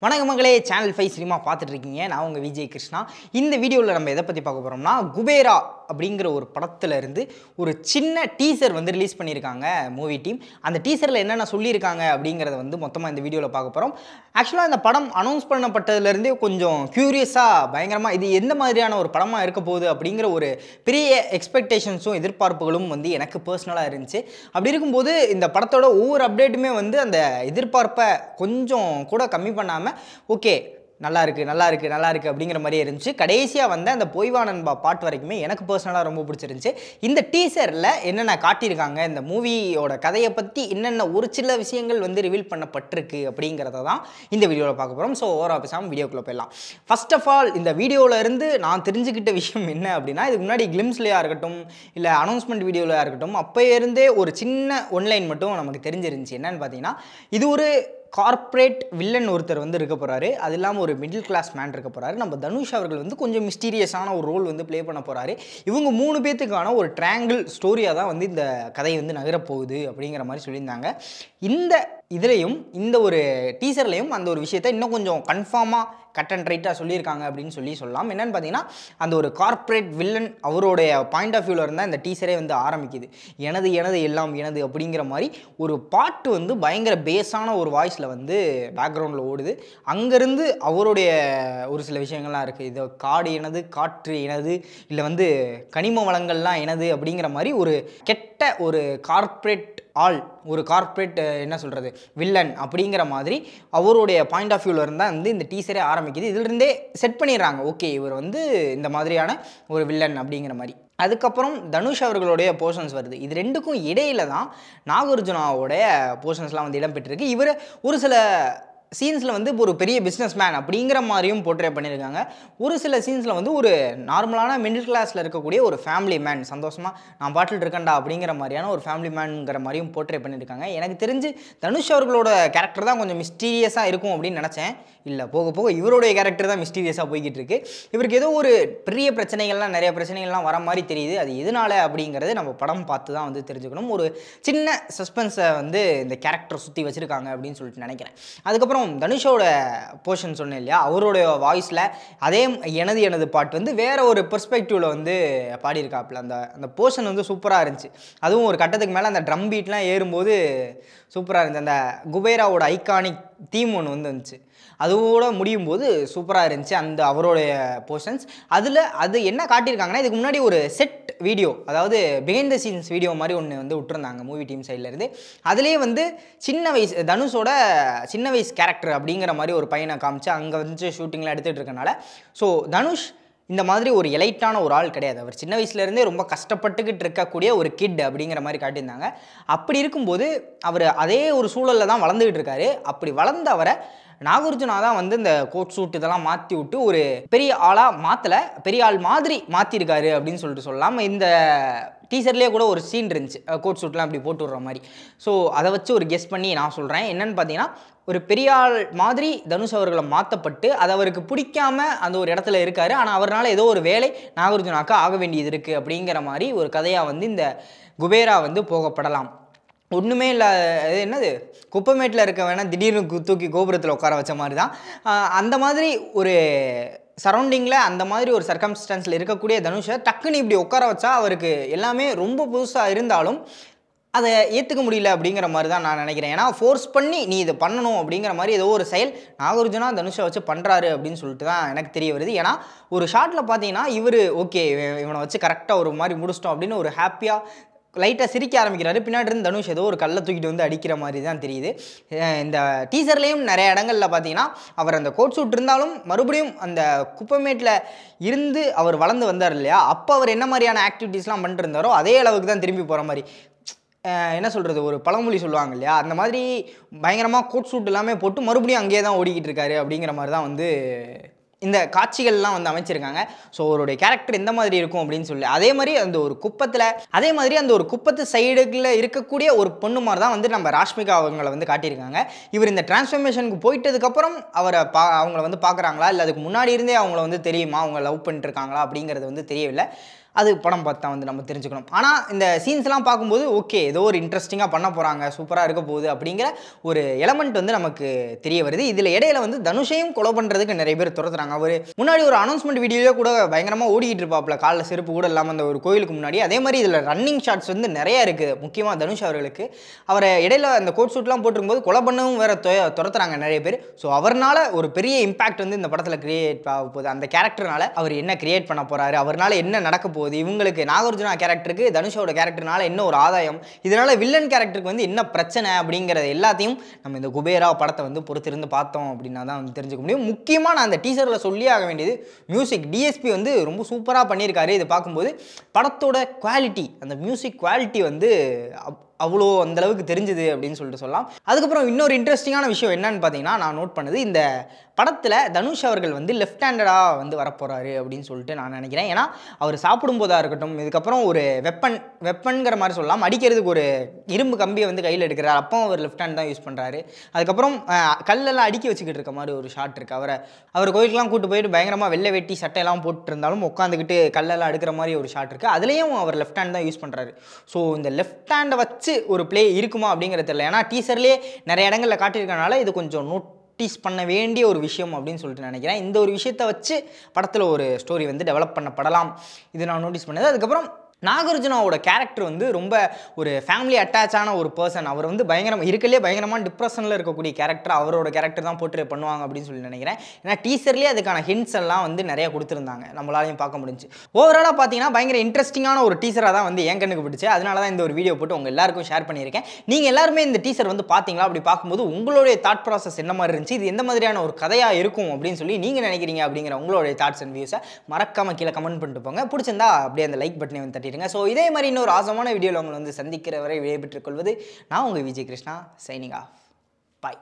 வணக்கம் மக்களே, channel 5 cinema பார்த்துட்டு இருக்கீங்க. நான் உங்கள் விஜய் கிருஷ்ணா. இந்த வீடியோவில் நம்ம எதை பற்றி பார்க்க போகிறோம்னா, குபேரா அப்படிங்கிற ஒரு படத்தில் இருந்து ஒரு சின்ன டீசர் வந்து ரிலீஸ் பண்ணியிருக்காங்க மூவி டீம். அந்த டீசரில் என்னென்ன சொல்லியிருக்காங்க அப்படிங்கிறத வந்து மொத்தமாக இந்த வீடியோவில் பார்க்க போகிறோம். ஆக்சுவலாக இந்த படம் அனௌன்ஸ் பண்ணப்பட்டதுலேருந்தே கொஞ்சம் க்யூரியஸாக பயங்கரமாக இது எந்த மாதிரியான ஒரு படமாக இருக்க போகுது அப்படிங்கிற ஒரு பெரிய எக்ஸ்பெக்டேஷன்ஸும் எதிர்பார்ப்புகளும் வந்து எனக்கு பர்சனலாக இருந்துச்சு. அப்படி இருக்கும்போது இந்த படத்தோட ஒவ்வொரு அப்டேட்டுமே வந்து அந்த எதிர்பார்ப்பை கொஞ்சம் கூட கம்மி பண்ணாமல் ஓகே நல்லா இருக்கு அப்படிங்கிற மாதிரியே இருந்துச்சு. கடைசியாக வந்து அந்த பொய்வா நண்பா பாட்டு வரைக்குமே எனக்கு பர்சனலாக ரொம்ப பிடிச்சிருந்துச்சு. இந்த டீசரில் என்னென்ன காட்டியிருக்காங்க, இந்த மூவியோட கதையை பற்றி என்னென்ன ஒரு சில விஷயங்கள் வந்து ரிவீல் பண்ணப்பட்டிருக்கு அப்படிங்கிறத தான் இந்த வீடியோவில் பார்க்க போகிறோம். ஸோ ஓவராக பேசாமல் வீடியோக்குள்ளே போயிடலாம். ஃபர்ஸ்ட் ஆஃப் ஆல் இந்த வீடியோவில் இருந்து நான் தெரிஞ்சுக்கிட்ட விஷயம் என்ன அப்படின்னா, இதுக்கு முன்னாடி கிளிம்ஸ்லையாக இருக்கட்டும் இல்லை அனௌன்ஸ்மெண்ட் வீடியோவில் இருக்கட்டும் அப்போ இருந்தே ஒரு சின்ன ஒன்லைன் மட்டும் நமக்கு தெரிஞ்சிருந்துச்சு. என்னன்னு பார்த்தீங்கன்னா, இது ஒரு கார்ப்பரேட் வில்லன் ஒருத்தர் வந்து இருக்க போகிறாரு. அது இல்லாமல் ஒரு மிடில் கிளாஸ் மேன் இருக்க போகிறாரு. நம்ம தனுஷ் அவர்கள் வந்து கொஞ்சம் மிஸ்டீரியஸான ஒரு ரோல் வந்து ப்ளே பண்ண போகிறாரு. இவங்க 3 பேத்துக்கான ஒரு ட்ரையாங்கிள் ஸ்டோரியாக தான் வந்து இந்த கதை வந்து நகரப்போகுது அப்படிங்கிற மாதிரி சொல்லியிருந்தாங்க. இந்த இதுலேயும் இந்த ஒரு டீசர்லேயும் அந்த ஒரு விஷயத்தை இன்னும் கொஞ்சம் கன்ஃபார்மாக கட் அண்ட் ரைட்டாக சொல்லியிருக்காங்க அப்படின்னு சொல்லலாம். என்னென்னு பார்த்தீங்கன்னா, அந்த ஒரு கார்ப்பரேட் வில்லன் அவருடைய பாயிண்ட் ஆஃப் வியூவில் இருந்தால் இந்த டீசரே வந்து ஆரம்பிக்குது. எனது எல்லாம் எனது அப்படிங்கிற மாதிரி ஒரு பாட்டு வந்து பயங்கர பேஸான ஒரு வாய்ஸில் வந்து பேக்ரவுண்டில் ஓடுது. அங்கேருந்து அவருடைய ஒரு சில விஷயங்கள்லாம் இருக்குது. இது காடு எனது, காற்று எனது, இல்லை வந்து கனிம வளங்கள்லாம் எனது அப்படிங்கிற மாதிரி ஒரு கெட்ட ஒரு கார்ப்பரேட் ஒரு கார்ப்பரேட் என்ன சொல்கிறது வில்லன் அப்படிங்கிற மாதிரி அவருடைய பாயிண்ட் ஆஃப் வியூவில் இருந்தால் வந்து இந்த டீசரே ஆரம்பிக்குது. இதிலிருந்தே செட் பண்ணிடுறாங்க, ஓகே இவர் வந்து இந்த மாதிரியான ஒரு வில்லன் அப்படிங்கிற மாதிரி. அதுக்கப்புறம் தனுஷ் அவர்களுடைய போர்ஷன்ஸ் வருது. இது ரெண்டுக்கும் இடையில தான் நாகார்ஜுனாவோடைய போர்ஷன்ஸ்லாம் வந்து இடம்பெற்றிருக்கு. இவர் ஒரு சில சீன்ஸில் வந்து ஒரு பெரிய பிஸ்னஸ் மேன் அப்படிங்கிற மாதிரியும் போர்ட்ரே பண்ணியிருக்காங்க. ஒரு சில சீன்ஸில் வந்து ஒரு நார்மலான மிடில் கிளாஸில் இருக்கக்கூடிய ஒரு ஃபேமிலி மேன், சந்தோஷமாக நான் பாட்டில் இருக்கேன்டா அப்படிங்கிற மாதிரியான ஒரு ஃபேமிலி மேனுங்கிற மாதிரியும் போர்ட்ரே பண்ணியிருக்காங்க. எனக்கு தெரிஞ்சு தனுஷ் அவர்களோட கேரக்டர் தான் கொஞ்சம் மிஸ்டீரியஸாக இருக்கும் அப்படின்னு நினச்சேன். இல்லை, போக போக இவருடைய கேரக்டர் தான் மிஸ்டீரியஸாக போய்கிட்டு இருக்கு. இவருக்கு ஏதோ ஒரு பெரிய நிறைய பிரச்சனைகள்லாம் வர மாதிரி தெரியுது. அது எதனால அப்படிங்கிறது நம்ம படம் பார்த்து தான் வந்து தெரிஞ்சுக்கணும். ஒரு சின்ன சஸ்பென்ஸை வந்து இந்த கேரக்டர் சுற்றி வச்சுருக்காங்க அப்படின்னு சொல்லிட்டு நினைக்கிறேன். அதுக்கப்புறம் தனுஷோட போர்ஷன் சொன்னேன் இல்லையா, அவருடைய வாய்ஸில் அதே எனது பாட்டு வந்து வேற ஒரு பெர்ஸ்பெக்டிவில் வந்து பாடியிருக்காப்புல. அந்த போர்ஷன் வந்து சூப்பராக இருந்துச்சு. அதுவும் ஒரு கட்டத்துக்கு மேலே அந்த ட்ரம் பீட்லாம் ஏறும்போது சூப்பராக இருந்துச்சு. அந்த குபேராவோட ஐகானிக் தீம் ஒன்று வந்து இருந்துச்சு. அதோட முடியும் போது சூப்பராக இருந்துச்சு அந்த அவருடைய போர்ஷன்ஸ். அது என்ன காட்டியிருக்காங்கன்னா, இதுக்கு முன்னாடி ஒரு செட் வீடியோ, அதாவது பிஹைண்ட் த சீன்ஸ் வீடியோ மாதிரி ஒன்று வந்து விட்டுருந்தாங்க மூவி டீம் சைட்லேருந்து. அதுலேயே வந்து தனுஷோட சின்ன வயசு கேரக்டர் அப்படிங்கிற மாதிரி ஒரு பையனை காமிச்சு அங்கே வந்து ஷூட்டிங்லாம் எடுத்துகிட்டு இருக்கனால, ஸோ தனுஷ் இந்த மாதிரி ஒரு எலைட்டான ஒரு ஆள் கிடையாது. அவர் சின்ன வயசுலேருந்தே ரொம்ப கஷ்டப்பட்டுக்கிட்டு இருக்கக்கூடிய ஒரு கிட் அப்படிங்கிற மாதிரி காட்டியிருந்தாங்க. அப்படி இருக்கும்போது அவர் அதே ஒரு சூழலில் தான் வளர்ந்துக்கிட்டு இருக்காரு. அப்படி வளர்ந்த அவரை நாகார்ஜுனா தான் வந்து இந்த கோட் சூட் இதெல்லாம் மாற்றி விட்டு ஒரு பெரிய ஆளாக மாற்றலை, பெரிய ஆள் மாதிரி மாற்றிருக்காரு அப்படின்னு சொல்லிட்டு சொல்லலாம். இந்த டீசர்லேயே கூட ஒரு சீன் இருந்துச்சு, கோட் சூட்லாம் அப்படி போட்டு விடுற மாதிரி. ஸோ அதை வச்சு ஒரு கெஸ் பண்ணி நான் சொல்கிறேன். என்னென்னு பார்த்தீங்கன்னா, ஒரு பெரிய ஆள் மாதிரி தனுஷ் அவர்களை மாற்றப்பட்டு அது அவருக்கு பிடிக்காம அந்த ஒரு இடத்துல இருக்காரு. ஆனால் அவரால் ஏதோ ஒரு வேலை நாகார்ஜுனாக்கு ஆக வேண்டியது இருக்குது அப்படிங்கிற மாதிரி ஒரு கதையாக வந்து இந்த குபேரா வந்து போகப்படலாம். ஒன்றுமே இல்லை, அது என்னது குப்பமேட்டில் இருக்க வேணால் திடீர்னு தூக்கி கோபுரத்தில் உட்கார வச்ச மாதிரி தான். அந்த மாதிரி ஒரு சரௌண்டிங்கில் அந்த மாதிரி ஒரு சர்க்கம்ஸ்டான்ஸில் இருக்கக்கூடிய தனுஷை டக்குன்னு இப்படி உட்கார வச்சா அவருக்கு எல்லாமே ரொம்ப புதுசாக இருந்தாலும் அதை ஏற்றுக்க முடியல அப்படிங்கிற மாதிரி தான் நான் நினைக்கிறேன். ஏன்னா ஃபோர்ஸ் பண்ணி நீ இதை பண்ணணும் அப்படிங்கிற மாதிரி ஏதோ ஒரு செயல் நாகார்ஜுனா தனுஷை வச்சு பண்ணுறாரு அப்படின்னு சொல்லிட்டு தான் எனக்கு தெரிய வருது. ஏன்னா ஒரு ஷாட்டில் பார்த்தீங்கன்னா இவர் ஓகே இவனை வச்சு கரெக்டாக ஒரு மாதிரி முடிச்சிட்டோம் அப்படின்னு ஒரு ஹாப்பியாக லைட்டாக சிரிக்க ஆரம்பிக்கிறாரு. பின்னாடி இருந்து தனுஷ் ஏதோ ஒரு கல்லை தூக்கிட்டு வந்து அடிக்கிற மாதிரி தான் தெரியுது. இந்த டீசர்லேயும் நிறைய இடங்களில் பார்த்தீங்கன்னா அவர் அந்த கோட் சூட் இருந்தாலும் மறுபடியும் அந்த குப்பமேட்டில் இருந்து அவர் வளர்ந்து வந்தார் இல்லையா, அப்போ அவர் என்ன மாதிரியான ஆக்டிவிட்டீஸ்லாம் பண்ணிட்டு இருந்தாரோ அதே அளவுக்கு தான் திரும்பி போகிற மாதிரி. என்ன சொல்கிறது, ஒரு பழமொழி சொல்லுவாங்க இல்லையா, அந்த மாதிரி பயங்கரமாக கோட் சூட் எல்லாமே போட்டு மறுபடியும் அங்கேயே தான் ஓடிக்கிட்டு இருக்காரு அப்படிங்கிற மாதிரி தான் வந்து இந்த காட்சிகள்லாம் வந்து அமைச்சிருக்காங்க. ஸோ அவருடைய கேரக்டர் எந்த மாதிரி இருக்கும் அப்படின்னு சொல்லி அதே மாதிரி அந்த ஒரு குப்பத்து சைடுகளில் இருக்கக்கூடிய ஒரு பொண்ணு மாதிரி தான் வந்து நம்ம ராஷ்மிகா அவங்களை வந்து காட்டியிருக்காங்க. இவர் இந்த டிரான்ஸ்ஃபர்மேஷனுக்கு போயிட்டதுக்கப்புறம் அவங்கள வந்து பார்க்குறாங்களா இல்லை அதுக்கு முன்னாடி இருந்தே அவங்கள வந்து தெரியுமா, அவங்க லவ் பண்ணிட்டு இருக்காங்களா அப்படிங்கிறது வந்து தெரியவில்லை. அது படம் பார்த்தா வந்து நம்ம தெரிஞ்சுக்கணும். ஆனால் இந்த சீன்ஸ்லாம் பார்க்கும்போது ஓகே ஏதோ ஒரு இன்ட்ரெஸ்டிங்காக பண்ண போகிறாங்க, சூப்பராக இருக்க போகுது அப்படிங்கிற ஒரு எலமெண்ட் வந்து நமக்கு தெரிய வருது. இதில் இடையில வந்து தனுஷையும் கொலை பண்ணுறதுக்கு நிறைய பேர் துரத்துறாங்க. அவர் முன்னாடி ஒரு அனௌன்ஸ்மெண்ட் வீடியோவே கூட பயங்கரமாக ஓடிக்கிட்டு இருப்பாப்ல, காலில் செருப்பு கூட இல்லாமல் அந்த ஒரு கோயிலுக்கு முன்னாடி. அதே மாதிரி இதில் ரன்னிங் ஷாட்ஸ் வந்து நிறைய இருக்குது, முக்கியமாக தனுஷ் அவர்களுக்கு. அவரை இடையில அந்த கோட் சூட்லாம் போட்டிருக்கும்போது கொலை பண்ணவும் வேற துரத்துறாங்க நிறைய பேர். ஸோ அவர்னால ஒரு பெரிய இம்பாக்ட் வந்து இந்த படத்தில் கிரியேட் ஆக போகுது. அந்த கேரக்டர்னால அவர் என்ன கிரியேட் பண்ண போறாரு, அவர்னால என்ன நடக்க போகுது, இவங்களுக்கு நாகார்ஜுனா கேரக்டருக்கு தனுஷோட கேரக்டர்னால என்ன ஒரு ஆதாயம், இதனால வில்லன் கேரக்டருக்கு வந்து என்ன பிரச்சனை அப்படிங்கிறது எல்லாத்தையும் நம்ம இந்த குபேரா படத்தை வந்து பொறுத்திருந்து பார்த்தோம் அப்படின்னா தான் வந்து தெரிஞ்சுக்க முடியும். முக்கியமாக நான் அந்த டீசரில் சொல்லி ஆக வேண்டியது மியூசிக். டிஎஸ்பி வந்து ரொம்ப சூப்பராக பண்ணியிருக்காரு. இது பார்க்கும்போது படத்தோட குவாலிட்டி, அந்த மியூசிக் குவாலிட்டி வந்து அவ்வளோ அந்தளவுக்கு தெரிஞ்சுது அப்படின்னு சொல்லிட்டு சொல்லலாம். அதுக்கப்புறம் இன்னொரு இன்ட்ரெஸ்டிங்கான விஷயம் என்னன்னு பார்த்தீங்கன்னா, நான் நோட் பண்ணது இந்த படத்தில் தனுஷ் அவர்கள் வந்து லெஃப்ட் ஹேண்டடாக வந்து வரப்போகிறாரு அப்படின்னு சொல்லிட்டு நான் நினைக்கிறேன். ஏன்னா அவர் சாப்பிடும்போதாக இருக்கட்டும், இதுக்கப்புறம் ஒரு வெப்பன்கிற மாதிரி சொல்லலாம், அடிக்கிறதுக்கு ஒரு இரும்பு கம்பியை வந்து கையில் எடுக்கிறார், அப்போ அவர் லெஃப்ட் ஹேண்ட் தான் யூஸ் பண்ணுறாரு. அதுக்கப்புறம் கல்லெல்லாம் அடுக்கி வச்சுக்கிட்டு இருக்க மாதிரி ஒரு ஷாட் இருக்குது. அவர் கோயிலுக்குலாம் கூட்டு போயிட்டு பயங்கரமாக வெள்ளை வெட்டி சட்டையெல்லாம் போட்டுருந்தாலும் உட்காந்துக்கிட்டு கல்லெல்லாம் அடுக்கிற மாதிரி ஒரு ஷாட் இருக்குது. அதுலேயும் அவர் லெஃப்ட் ஹேண்ட் தான் யூஸ் பண்ணுறாரு. ஸோ இந்த லெஃப்ட் ஹேண்டை வச்சு ஒரு பிளே இருக்குமா அப்படிங்கிறது தெரியல. ஏன்னா டீசர்லேயே நிறைய இடங்களில் காட்டியிருக்கனால இது கொஞ்சம் நோட்டீஸ் பண்ண வேண்டிய ஒரு விஷயம் அப்படின்னு சொல்லிட்டு நினைக்கிறேன். இந்த ஒரு விஷயத்தை வச்சு படத்தில் ஒரு ஸ்டோரி வந்து டெவலப் பண்ணப்படலாம், இது நான் நோட்டீஸ் பண்ணது. அதுக்கப்புறம் நாகார்ஜுனாவோட கேரக்டர் வந்து ரொம்ப ஒரு ஃபேமிலி அட்டாச்சான ஒரு பர்சன். அவர் வந்து பயங்கரமான டிப்ரெஷனில் இருக்கக்கூடிய கேரக்டர், அவரோட கேரக்டர் தான் போட்டு பண்ணுவாங்க அப்படின்னு சொல்லி நினைக்கிறேன். ஏன்னா டீசர்லேயே அதுக்கான ஹிண்ட்ஸ் எல்லாம் வந்து நிறைய கொடுத்துருந்தாங்க, நம்மளாலையும் பார்க்க முடிஞ்சு. ஓவராலாக பார்த்தீங்கன்னா பயங்கர இன்ட்ரெஸ்டிங்கான ஒரு டீசராக தான் வந்து என் கண்ணுக்கு பிடிச்சி, அதனால தான் இந்த ஒரு வீடியோ போட்டு உங்கள் எல்லாருக்கும் ஷேர் பண்ணியிருக்கேன். நீங்கள் எல்லாருமே இந்த டீசர் வந்து பார்த்தீங்களா? அப்படி பார்க்கும்போது உங்களுடைய தாட் ப்ராசஸ் என்ன மாதிரி இருந்துச்சு, இது எந்த மாதிரியான ஒரு கதையாக இருக்கும் அப்படின்னு சொல்லி நீங்கள் நினைக்கிறீங்க அப்படிங்கிற உங்களுடைய தாட்ஸ் அண்ட் வியூஸை மறக்காமல் கீழே கமெண்ட் பண்ணிட்டு போங்க. பிடிச்சிருந்தா அப்படியே அந்த லைக் பட்டனை வந்து தட்டி. ஸோ இதே மாதிரி இன்னொரு ஆசமான வீடியோவில் உங்களை வந்து சந்திக்கிற வரை விடைபெற்றுக் கொள்வது நான் உங்கள் விஜய் கிருஷ்ணா, சைனிங் ஆஃப். பாய்.